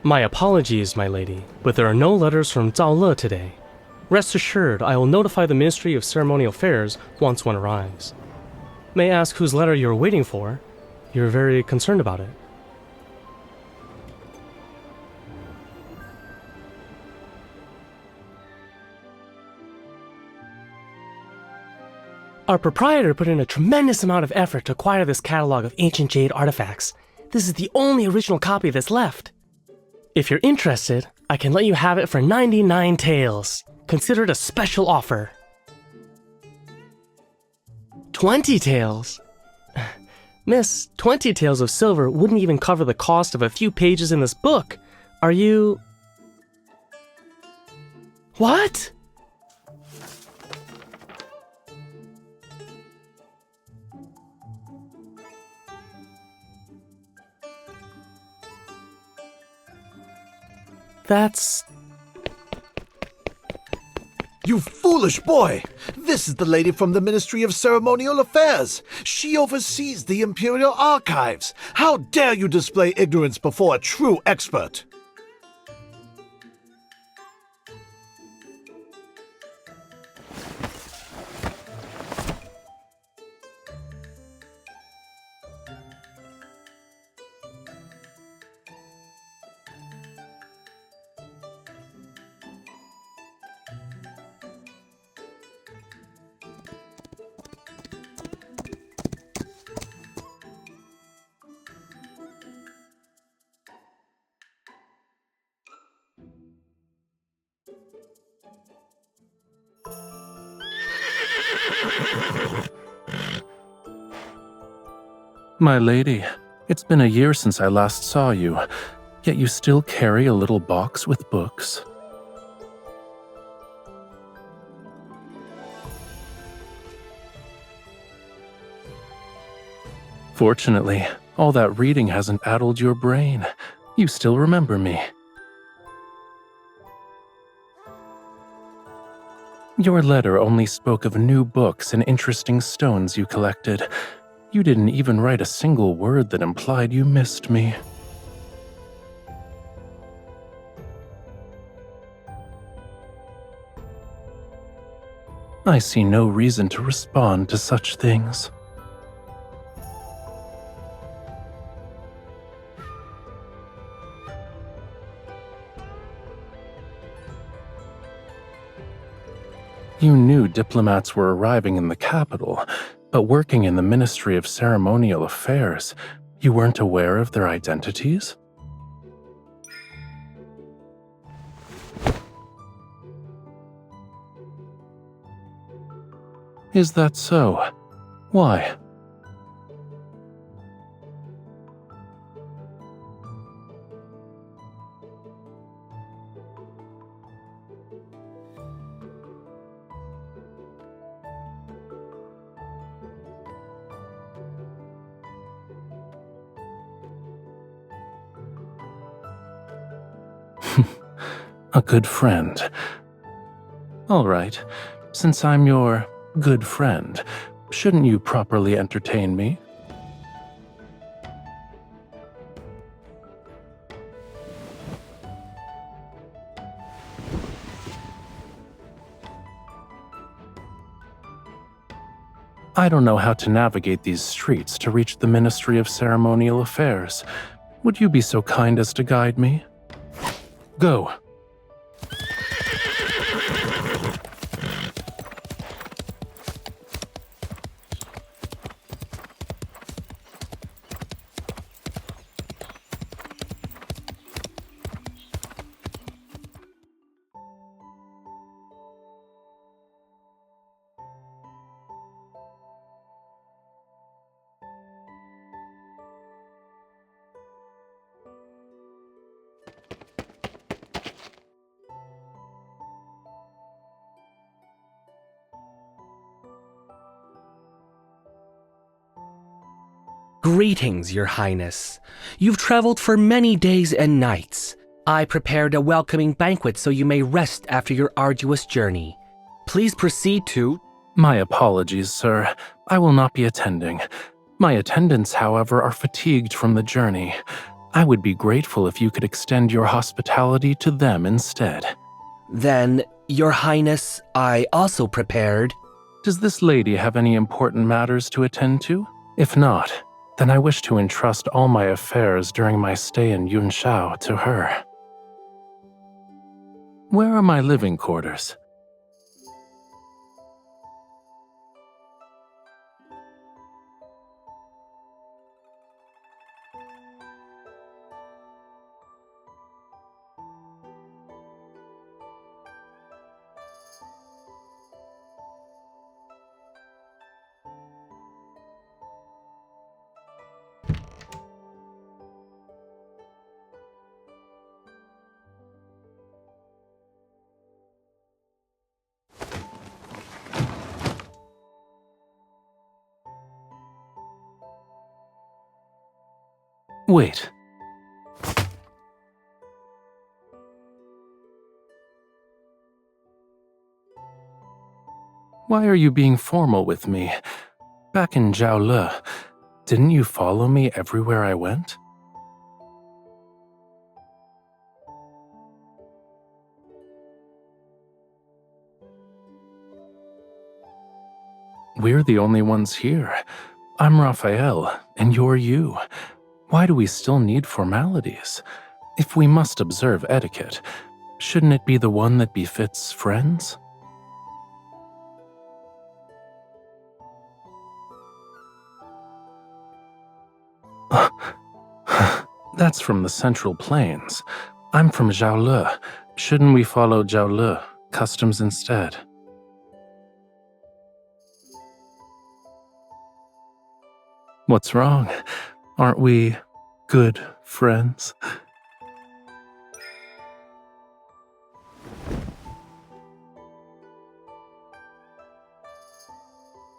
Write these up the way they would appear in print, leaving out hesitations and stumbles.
My apologies, my lady, but there are no letters from Zhao Le today. Rest assured, I will notify the Ministry of Ceremonial Affairs once one arrives. May I ask whose letter you're waiting for? You're very concerned about it. Our proprietor put in a tremendous amount of effort to acquire this catalog of ancient jade artifacts. This is the only original copy that's left. If you're interested, I can let you have it for 99 taels. Consider it a special offer. 20 taels? Miss, 20 taels of silver wouldn't even cover the cost of a few pages in this book. Are you... What? That's... You foolish boy! This is the lady from the Ministry of Ceremonial Affairs. She oversees the Imperial Archives. How dare you display ignorance before a true expert? My lady, it's been a year since I last saw you, yet you still carry a little box with books. Fortunately, all that reading hasn't addled your brain. You still remember me. Your letter only spoke of new books and interesting stones you collected. You didn't even write a single word that implied you missed me. I see no reason to respond to such things. You knew diplomats were arriving in the capital, but working in the Ministry of Ceremonial Affairs, you weren't aware of their identities? Is that so? Why? A good friend. All right, since I'm your good friend, shouldn't you properly entertain me? I don't know how to navigate these streets to reach the Ministry of Ceremonial Affairs. Would you be so kind as to guide me? Go. Greetings, Your Highness. You've traveled for many days and nights. I prepared a welcoming banquet so you may rest after your arduous journey. Please proceed to... My apologies, sir. I will not be attending. My attendants, however, are fatigued from the journey. I would be grateful if you could extend your hospitality to them instead. Then, Your Highness, I also prepared. Does this lady have any important matters to attend to? If not, then I wish to entrust all my affairs during my stay in Yunshao to her. Where are my living quarters? Wait. Why are you being formal with me? Back in Zhaole, didn't you follow me everywhere I went? We're the only ones here. I'm Rafayel, and you're you. Why do we still need formalities? If we must observe etiquette, shouldn't it be the one that befits friends? That's from the Central Plains. I'm from Zhaole. Shouldn't we follow Zhaole customs instead? What's wrong? Aren't we good friends?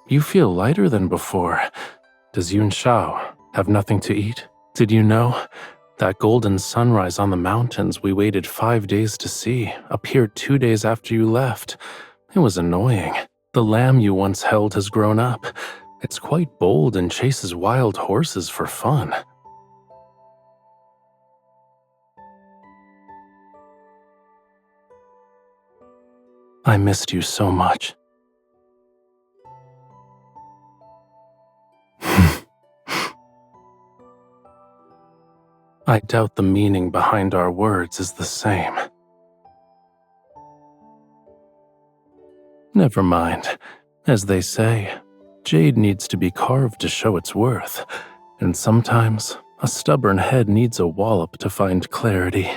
You feel lighter than before. Does Yunshao have nothing to eat? Did you know? That golden sunrise on the mountains we waited 5 days to see appeared 2 days after you left. It was annoying. The lamb you once held has grown up. It's quite bold and chases wild horses for fun. I missed you so much. I doubt the meaning behind our words is the same. Never mind. As they say, jade needs to be carved to show its worth, and sometimes a stubborn head needs a wallop to find clarity.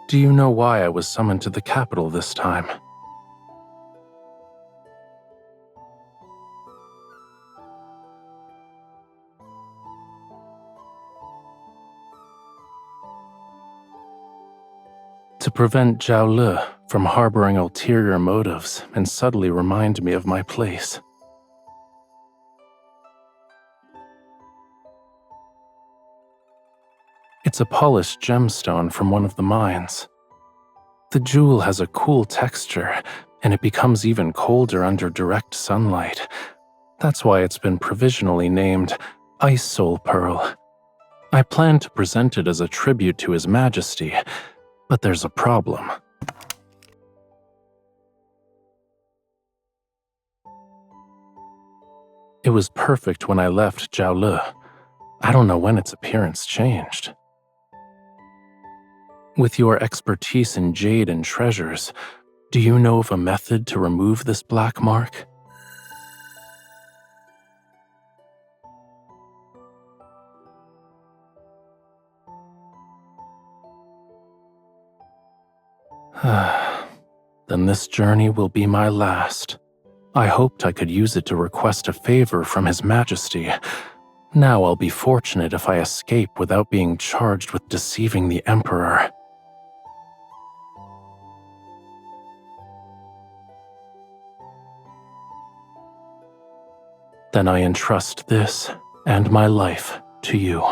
Do you know why I was summoned to the capital this time? To prevent Zhaole from harboring ulterior motives and subtly remind me of my place. It's a polished gemstone from one of the mines. The jewel has a cool texture, and it becomes even colder under direct sunlight. That's why it's been provisionally named Ice Soulpearl. I plan to present it as a tribute to His Majesty, but there's a problem. It was perfect when I left Zhaole. I don't know when its appearance changed. With your expertise in jade and treasures, do you know of a method to remove this black mark? Then this journey will be my last. I hoped I could use it to request a favor from His Majesty. Now I'll be fortunate if I escape without being charged with deceiving the Emperor. Then I entrust this and my life to you.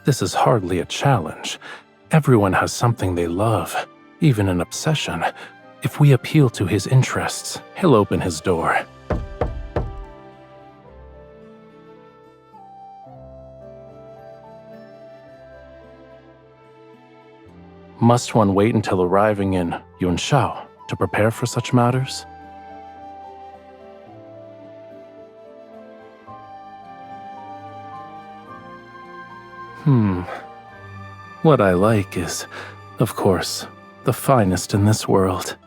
This is hardly a challenge. Everyone has something they love, even an obsession. If we appeal to his interests, he'll open his door. Must one wait until arriving in Yunshao to prepare for such matters? What I like is, of course, the finest in this world.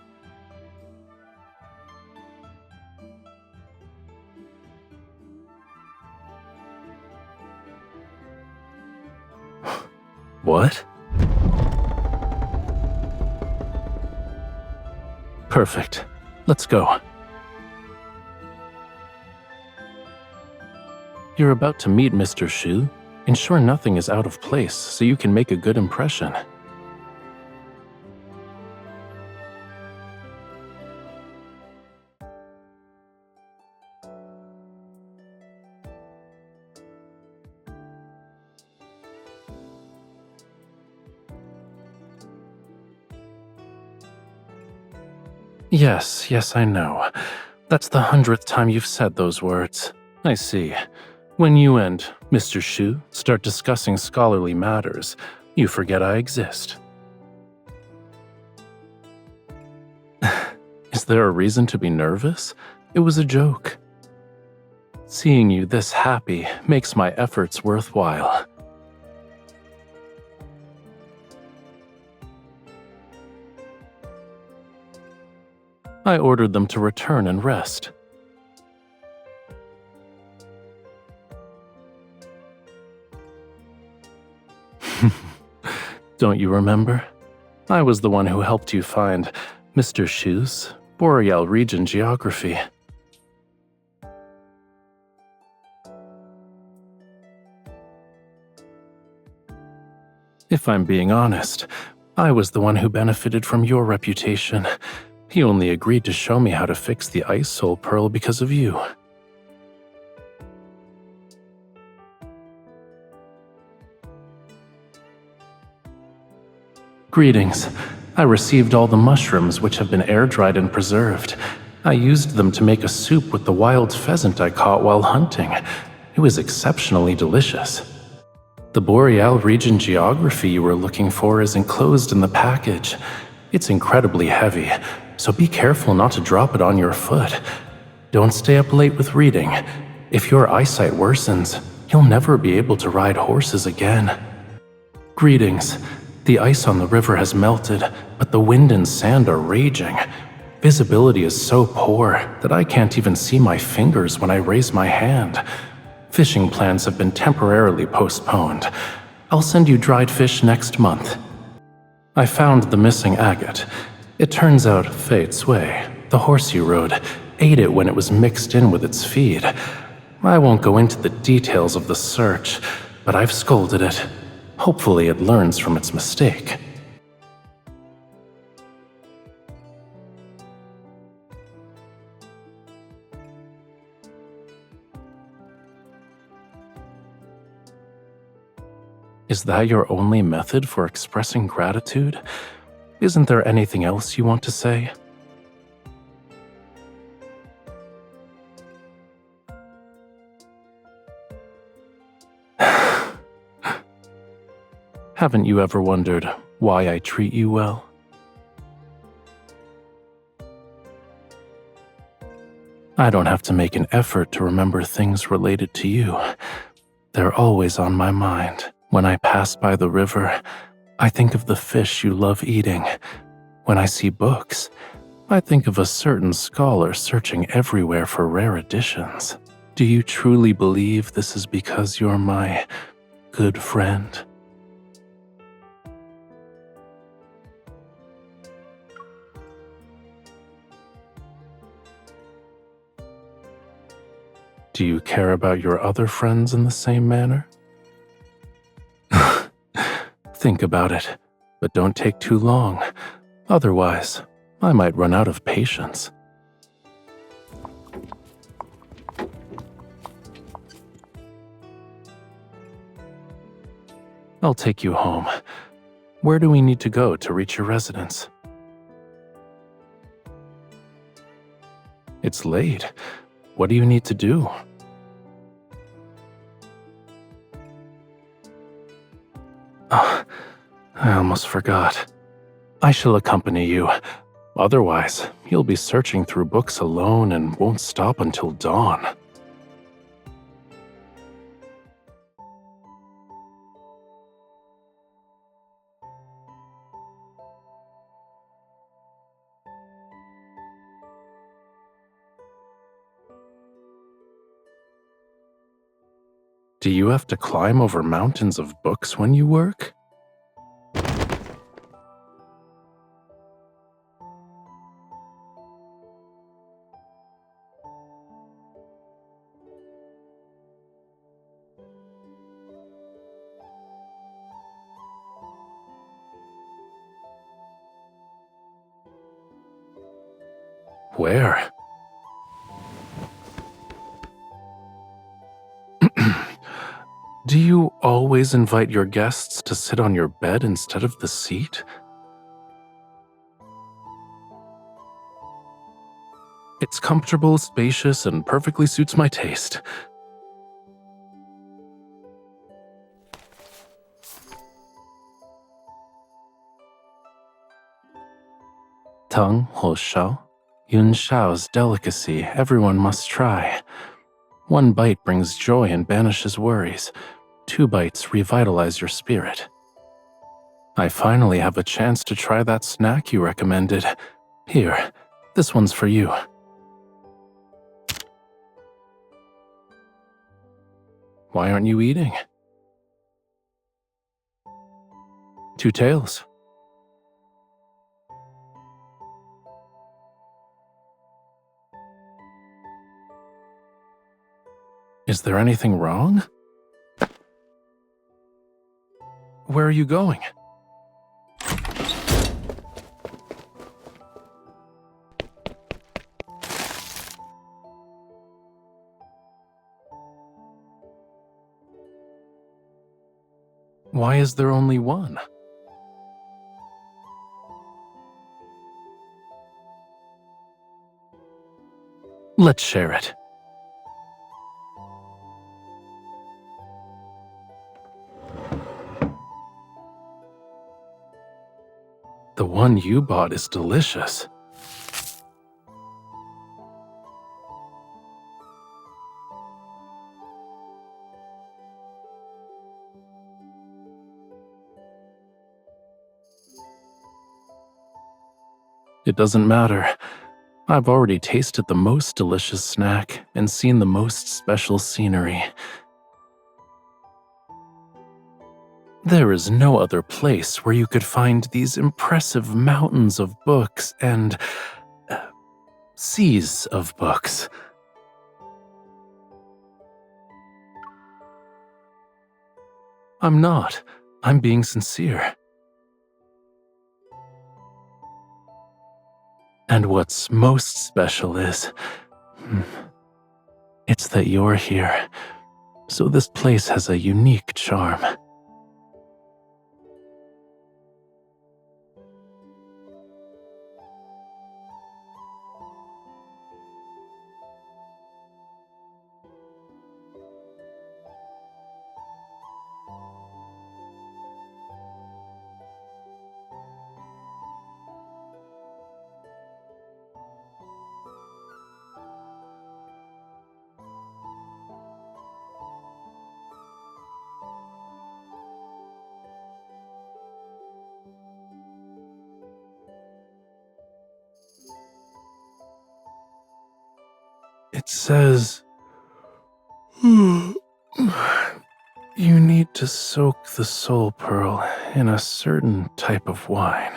What? Perfect. Let's go. You're about to meet Mr. Shu. Ensure nothing is out of place so you can make a good impression. Yes, I know. That's the 100th time you've said those words. I see. When you and Mr. Shu start discussing scholarly matters, you forget I exist. Is there a reason to be nervous? It was a joke. Seeing you this happy makes my efforts worthwhile. I ordered them to return and rest. Don't you remember? I was the one who helped you find Mr. Shu's Boreal region geography. If I'm being honest, I was the one who benefited from your reputation. He only agreed to show me how to fix the Ice Soulpearl because of you. Greetings. I received all the mushrooms which have been air-dried and preserved. I used them to make a soup with the wild pheasant I caught while hunting. It was exceptionally delicious. The Boreal region geography you were looking for is enclosed in the package. It's incredibly heavy, so be careful not to drop it on your foot. Don't stay up late with reading. If your eyesight worsens, you'll never be able to ride horses again. Greetings. The ice on the river has melted, but the wind and sand are raging. Visibility is so poor that I can't even see my fingers when I raise my hand. Fishing plans have been temporarily postponed. I'll send you dried fish next month. I found the missing agate. It turns out Fei Cui, the horse you rode, ate it when it was mixed in with its feed. I won't go into the details of the search, but I've scolded it. Hopefully it learns from its mistake. Is that your only method for expressing gratitude? Isn't there anything else you want to say? Haven't you ever wondered why I treat you well? I don't have to make an effort to remember things related to you. They're always on my mind. When I pass by the river, I think of the fish you love eating. When I see books, I think of a certain scholar searching everywhere for rare editions. Do you truly believe this is because you're my good friend? Do you care about your other friends in the same manner? Think about it, but don't take too long. Otherwise, I might run out of patience. I'll take you home. Where do we need to go to reach your residence? It's late. What do you need to do? Oh, I almost forgot. I shall accompany you. Otherwise, you'll be searching through books alone and won't stop until dawn. Do you have to climb over mountains of books when you work? Where? Do you always invite your guests to sit on your bed instead of the seat? It's comfortable, spacious, and perfectly suits my taste. Tongue Ho Shao, Yun Shao's delicacy everyone must try. 1 bite brings joy and banishes worries. 2 bites revitalize your spirit. I finally have a chance to try that snack you recommended. Here, this one's for you. Why aren't you eating? 2 tails. Is there anything wrong? Where are you going? Why is there only one? Let's share it. The one you bought is delicious. It doesn't matter. I've already tasted the most delicious snack and seen the most special scenery. There is no other place where you could find these impressive mountains of books and seas of books. I'm not. I'm being sincere. And what's most special is, it's that you're here. So this place has a unique charm. It says, you need to soak the soul pearl in a certain type of wine.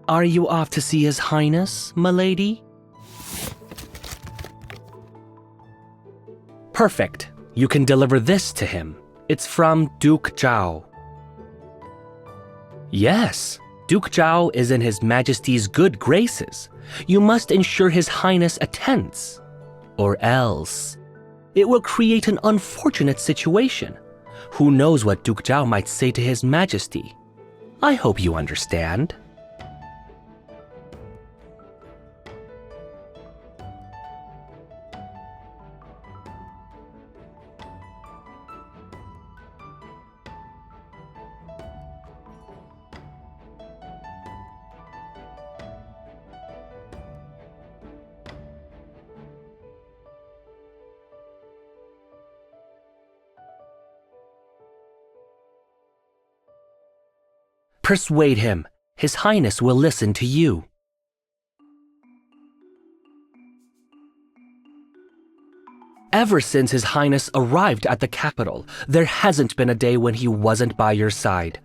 Are you off to see His Highness, milady? Perfect. You can deliver this to him. It's from Duke Zhao. Yes, Duke Zhao is in His Majesty's good graces. You must ensure His Highness attends. Or else, it will create an unfortunate situation. Who knows what Duke Zhao might say to His Majesty? I hope you understand. Persuade him. His Highness will listen to you. Ever since His Highness arrived at the capital, there hasn't been a day when he wasn't by your side.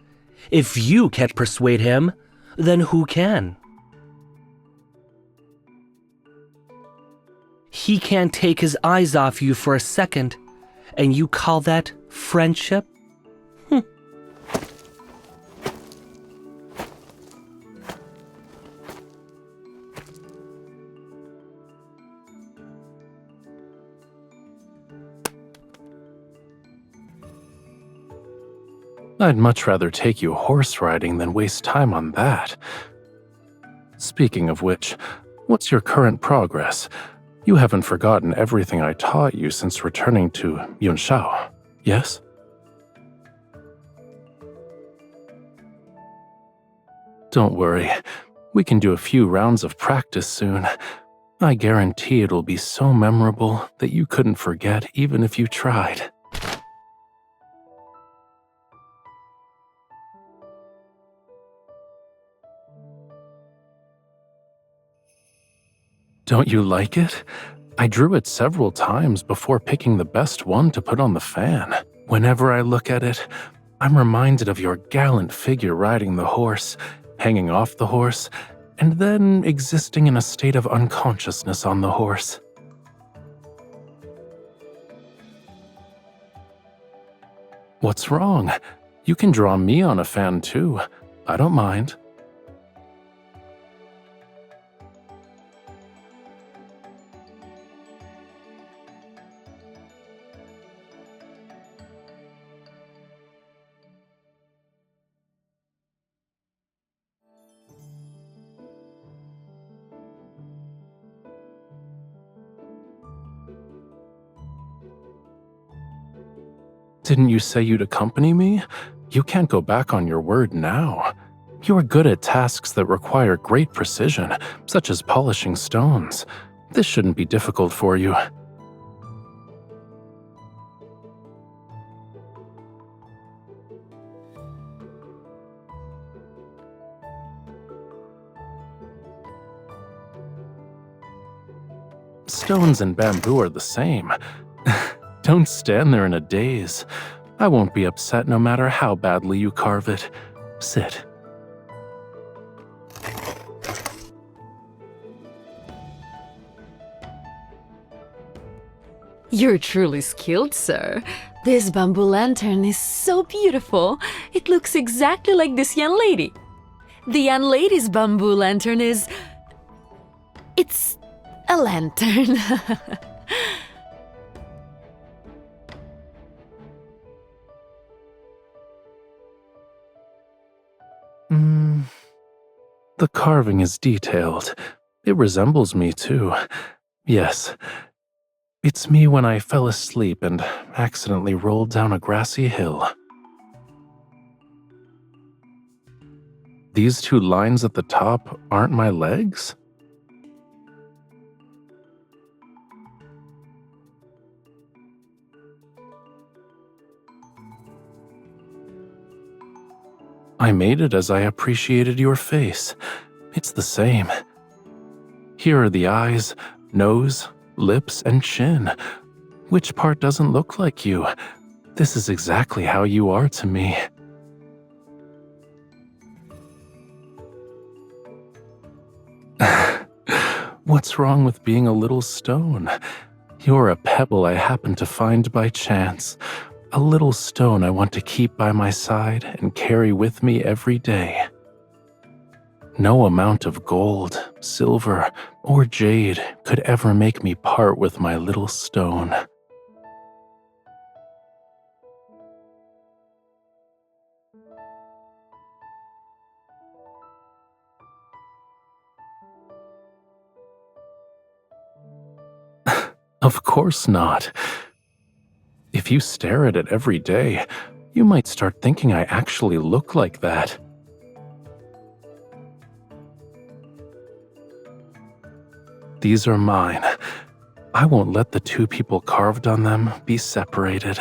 If you can't persuade him, then who can? He can't take his eyes off you for a second, and you call that friendship? I'd much rather take you horse riding than waste time on that. Speaking of which, what's your current progress? You haven't forgotten everything I taught you since returning to Yunshao, yes? Don't worry, we can do a few rounds of practice soon. I guarantee it'll be so memorable that you couldn't forget even if you tried. Don't you like it? I drew it several times before picking the best one to put on the fan. Whenever I look at it, I'm reminded of your gallant figure riding the horse, hanging off the horse, and then existing in a state of unconsciousness on the horse. What's wrong? You can draw me on a fan too. I don't mind. Didn't you say you'd accompany me? You can't go back on your word now. You are good at tasks that require great precision, such as polishing stones. This shouldn't be difficult for you. Stones and bamboo are the same. Don't stand there in a daze. I won't be upset no matter how badly you carve it. Sit. You're truly skilled, sir. This bamboo lantern is so beautiful. It looks exactly like this young lady. The young lady's bamboo lantern is... It's a lantern. The carving is detailed. It resembles me too. Yes. It's me when I fell asleep and accidentally rolled down a grassy hill. These two lines at the top aren't my legs? I made it as I appreciated your face. It's the same. Here are the eyes, nose, lips, and chin. Which part doesn't look like you? This is exactly how you are to me. What's wrong with being a little stone? You're a pebble I happened to find by chance. A little stone I want to keep by my side and carry with me every day. No amount of gold, silver, or jade could ever make me part with my little stone. Of course not. If you stare at it every day, you might start thinking I actually look like that. These are mine. I won't let the two people carved on them be separated.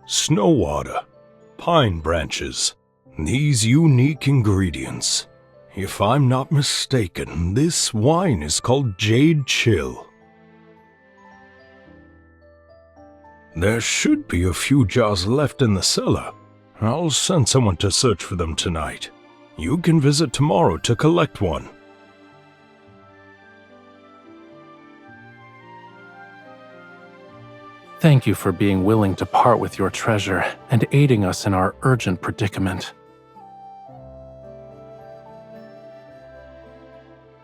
Snow water, pine branches, these unique ingredients. If I'm not mistaken, this wine is called Jade Chill. There should be a few jars left in the cellar. I'll send someone to search for them tonight. You can visit tomorrow to collect one. Thank you for being willing to part with your treasure and aiding us in our urgent predicament.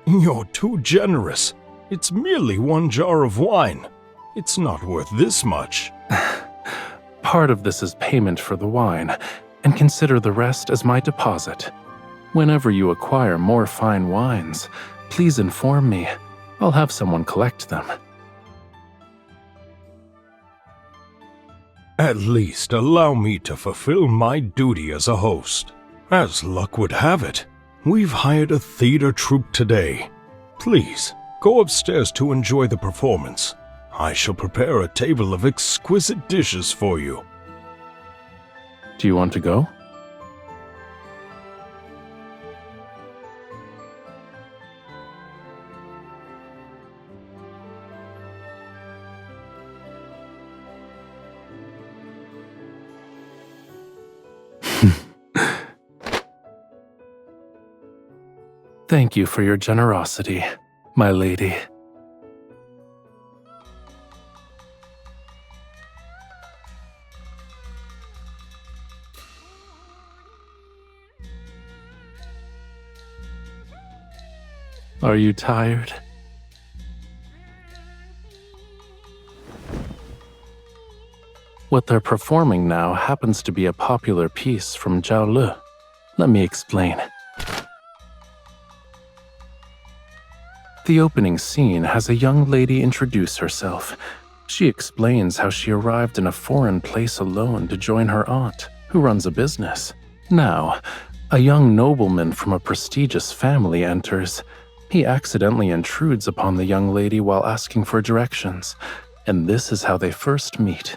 You're too generous. It's merely one jar of wine. It's not worth this much. Part of this is payment for the wine, and consider the rest as my deposit. Whenever you acquire more fine wines, please inform me. I'll have someone collect them. At least allow me to fulfill my duty as a host. As luck would have it, we've hired a theater troupe today. Please, go upstairs to enjoy the performance. I shall prepare a table of exquisite dishes for you. Do you want to go? Thank you for your generosity, my lady. Are you tired? What they're performing now happens to be a popular piece from Zhao Le. Let me explain. The opening scene has a young lady introduce herself. She explains how she arrived in a foreign place alone to join her aunt, who runs a business. Now, a young nobleman from a prestigious family enters. He accidentally intrudes upon the young lady while asking for directions, and this is how they first meet.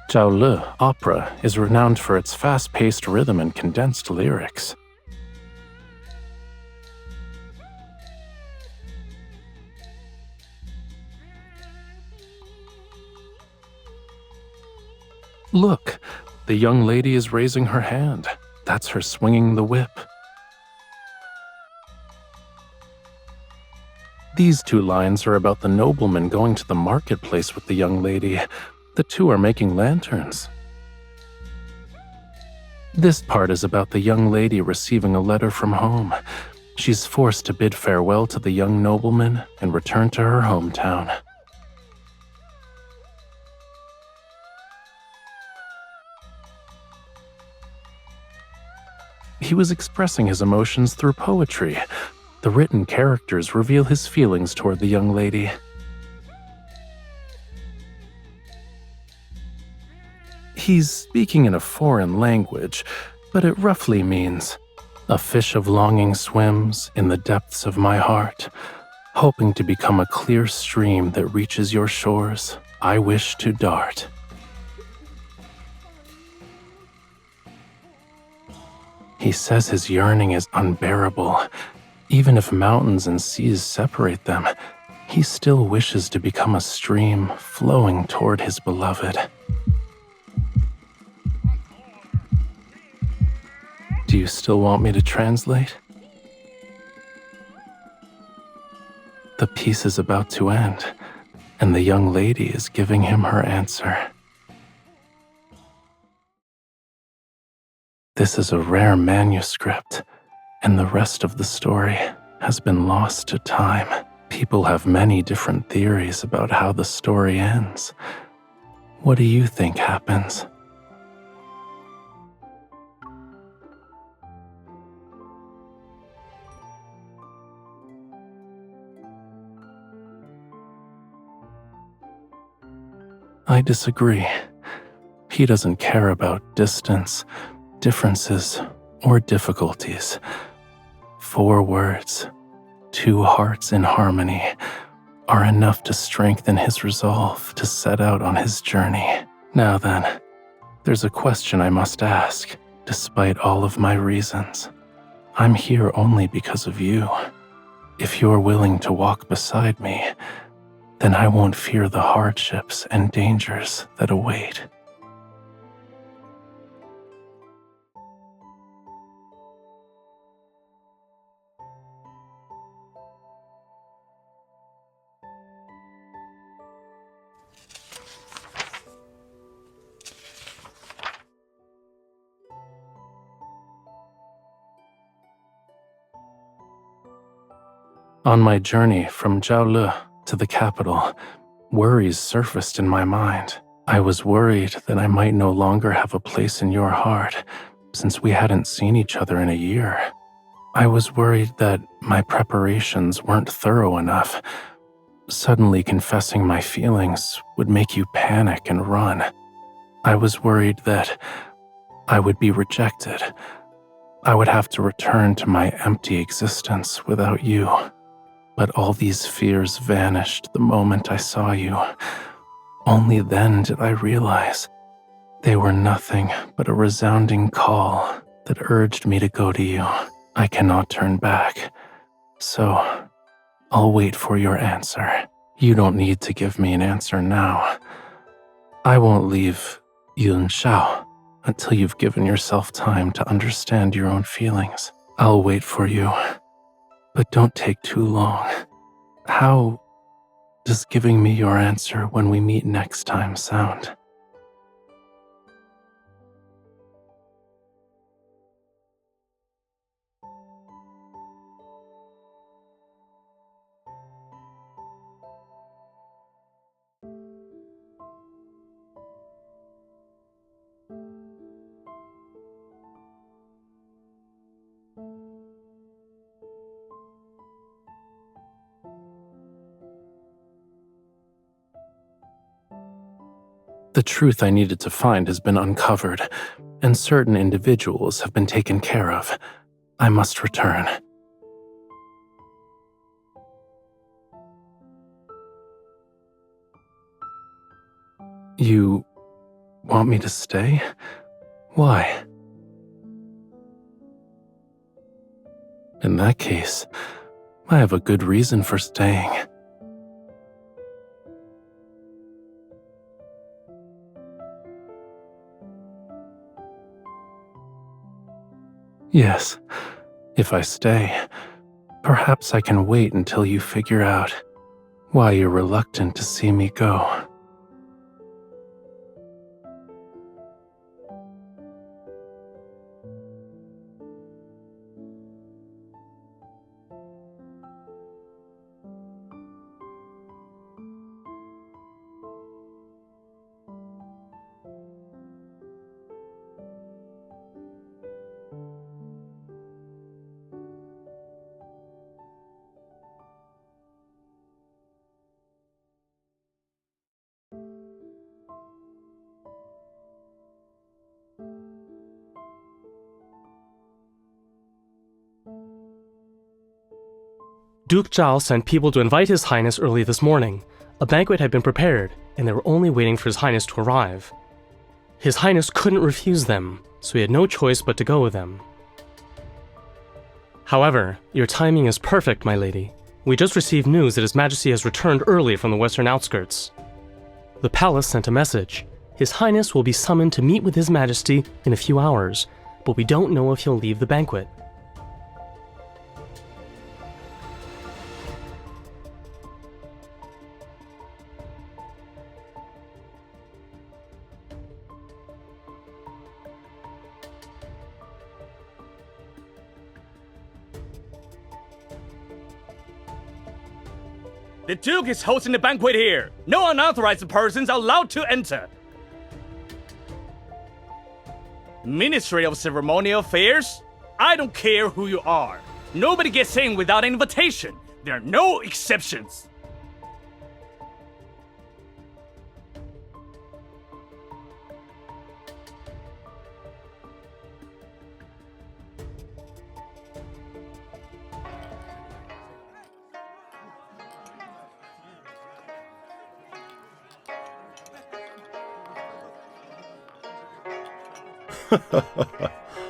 Zhao Le opera is renowned for its fast-paced rhythm and condensed lyrics. Look, the young lady is raising her hand. That's her swinging the whip. These two lines are about the nobleman going to the marketplace with the young lady. The two are making lanterns. This part is about the young lady receiving a letter from home. She's forced to bid farewell to the young nobleman and return to her hometown. He was expressing his emotions through poetry. The written characters reveal his feelings toward the young lady. He's speaking in a foreign language, but it roughly means, "A fish of longing swims in the depths of my heart, hoping to become a clear stream that reaches your shores. I wish to dart." He says his yearning is unbearable. Even if mountains and seas separate them, he still wishes to become a stream flowing toward his beloved. Do you still want me to translate? The piece is about to end, and the young lady is giving him her answer. This is a rare manuscript, and the rest of the story has been lost to time. People have many different theories about how the story ends. What do you think happens? I disagree. He doesn't care about distance, differences, or difficulties. 4 words, 2 hearts in harmony, are enough to strengthen his resolve to set out on his journey. Now then, there's a question I must ask, despite all of my reasons. I'm here only because of you. If you're willing to walk beside me, then I won't fear the hardships and dangers that await. On my journey from Jiaolu to the capital, worries surfaced in my mind. I was worried that I might no longer have a place in your heart, since we hadn't seen each other in a year. I was worried that my preparations weren't thorough enough. Suddenly confessing my feelings would make you panic and run. I was worried that I would be rejected. I would have to return to my empty existence without you. But all these fears vanished the moment I saw you. Only then did I realize they were nothing but a resounding call that urged me to go to you. I cannot turn back, so I'll wait for your answer. You don't need to give me an answer now. I won't leave Yunshao until you've given yourself time to understand your own feelings. I'll wait for you. But don't take too long. How does giving me your answer when we meet next time sound? The truth I needed to find has been uncovered, and certain individuals have been taken care of. I must return. You want me to stay? Why? In that case, I have a good reason for staying. Yes, if I stay, perhaps I can wait until you figure out why you're reluctant to see me go. Duke Zhao sent people to invite His Highness early this morning. A banquet had been prepared, and they were only waiting for His Highness to arrive. His Highness couldn't refuse them, so he had no choice but to go with them. However, your timing is perfect, my lady. We just received news that His Majesty has returned early from the western outskirts. The palace sent a message. His Highness will be summoned to meet with His Majesty in a few hours, but we don't know if he'll leave the banquet. The Duke is hosting the banquet here. No unauthorized persons are allowed to enter. Ministry of Ceremonial Affairs? I don't care who you are. Nobody gets in without an invitation. There are no exceptions.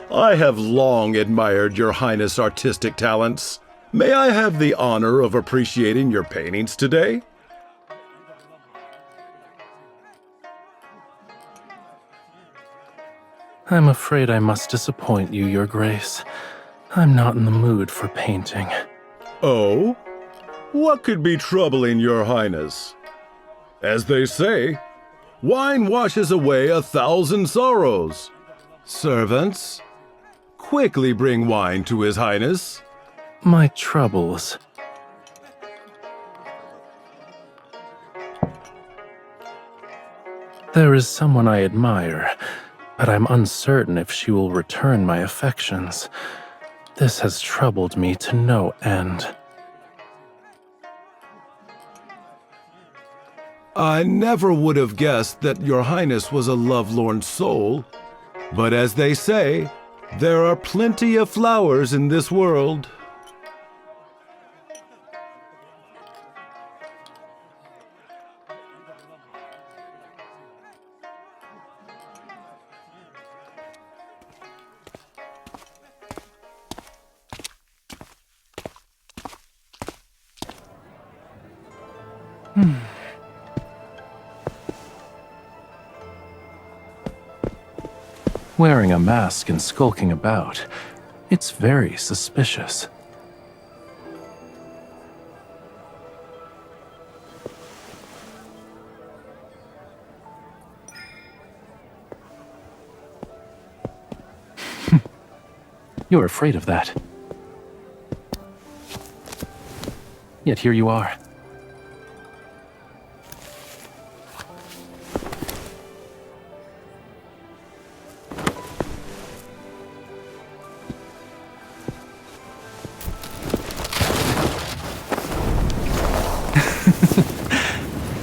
I have long admired your Highness' artistic talents. May I have the honor of appreciating your paintings today? I'm afraid I must disappoint you, Your Grace. I'm not in the mood for painting. Oh? What could be troubling your Highness? As they say, wine washes away 1,000 sorrows. Servants, quickly bring wine to His Highness. My troubles. There is someone I admire, but I'm uncertain if she will return my affections. This has troubled me to no end. I never would have guessed that your Highness was a lovelorn soul. But as they say, there are plenty of flowers in this world. Wearing a mask and skulking about, it's very suspicious. You're afraid of that. Yet here you are.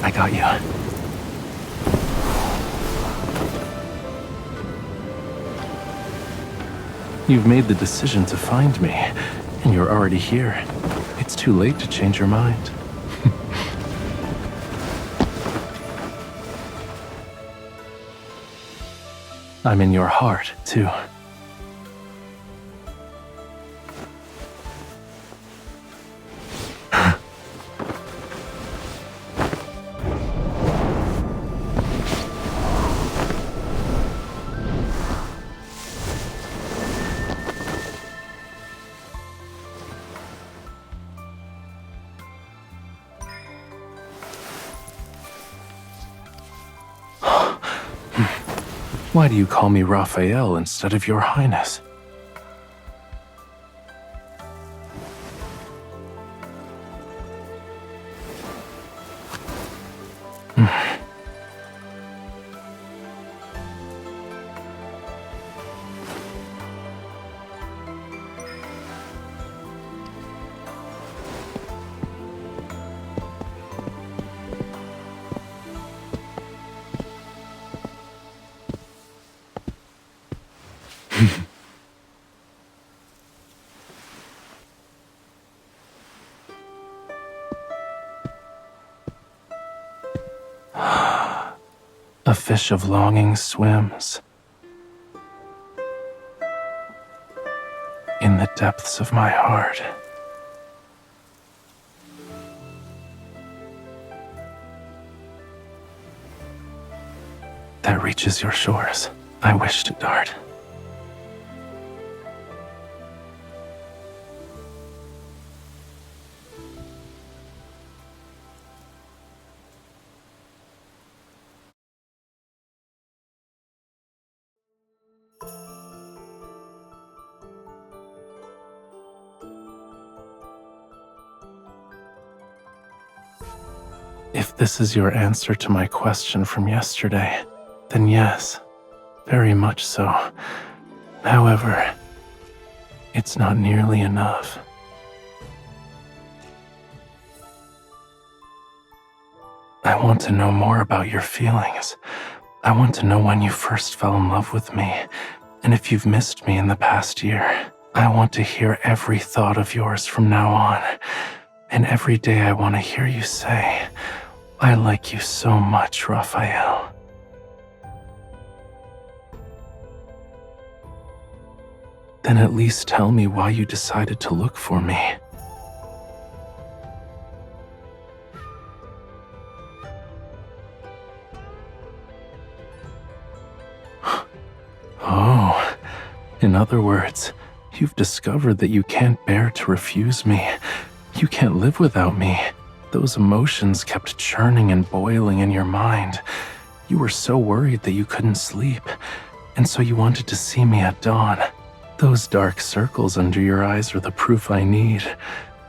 I got you. You've made the decision to find me, and you're already here. It's too late to change your mind. I'm in your heart, too. Why do you call me Rafayel instead of Your Highness? A fish of longing swims in the depths of my heart. That reaches your shores. I wish to dart. If this is your answer to my question from yesterday, then yes, very much so. However, it's not nearly enough. I want to know more about your feelings. I want to know when you first fell in love with me, and if you've missed me in the past year. I want to hear every thought of yours from now on, and every day I want to hear you say, I like you so much, Rafayel. Then at least tell me why you decided to look for me. Oh, in other words, you've discovered that you can't bear to refuse me. You can't live without me. Those emotions kept churning and boiling in your mind. You were so worried that you couldn't sleep, and so you wanted to see me at dawn. Those dark circles under your eyes are the proof I need.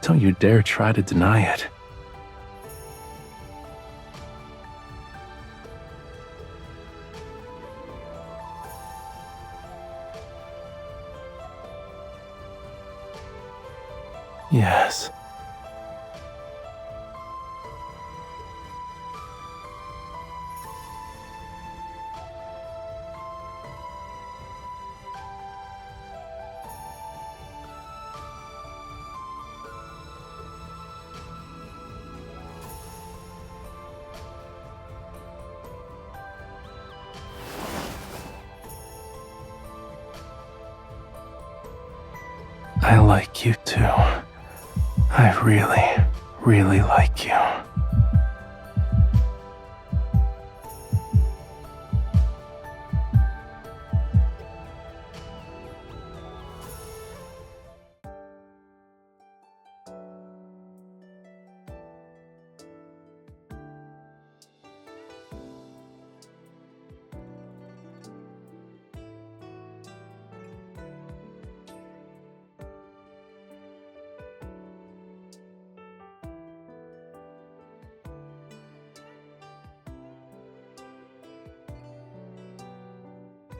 Don't you dare try to deny it. Yes. I like you too. I really, really like you.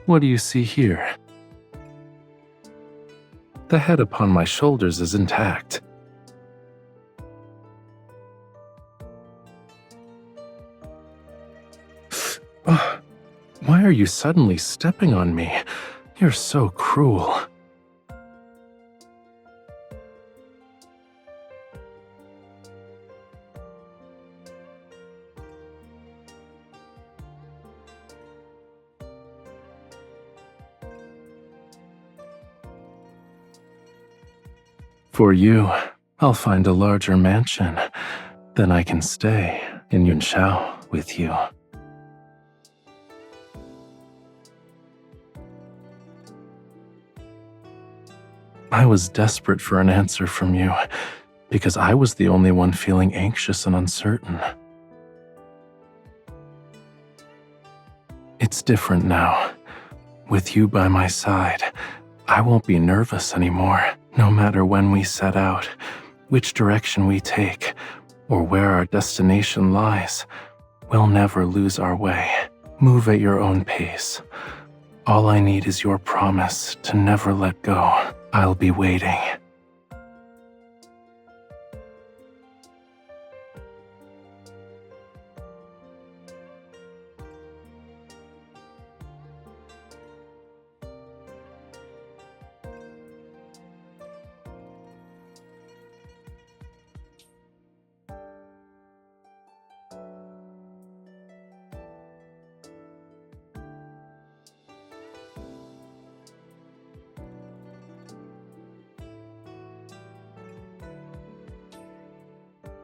What do you see here? The head upon my shoulders is intact. Why are you suddenly stepping on me? You're so cruel. For you, I'll find a larger mansion. Then I can stay in Yunshao with you. I was desperate for an answer from you, because I was the only one feeling anxious and uncertain. It's different now. With you by my side, I won't be nervous anymore, no matter when we set out, which direction we take, or where our destination lies. We'll never lose our way. Move at your own pace. All I need is your promise to never let go. I'll be waiting.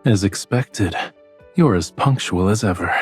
As expected, you're as punctual as ever.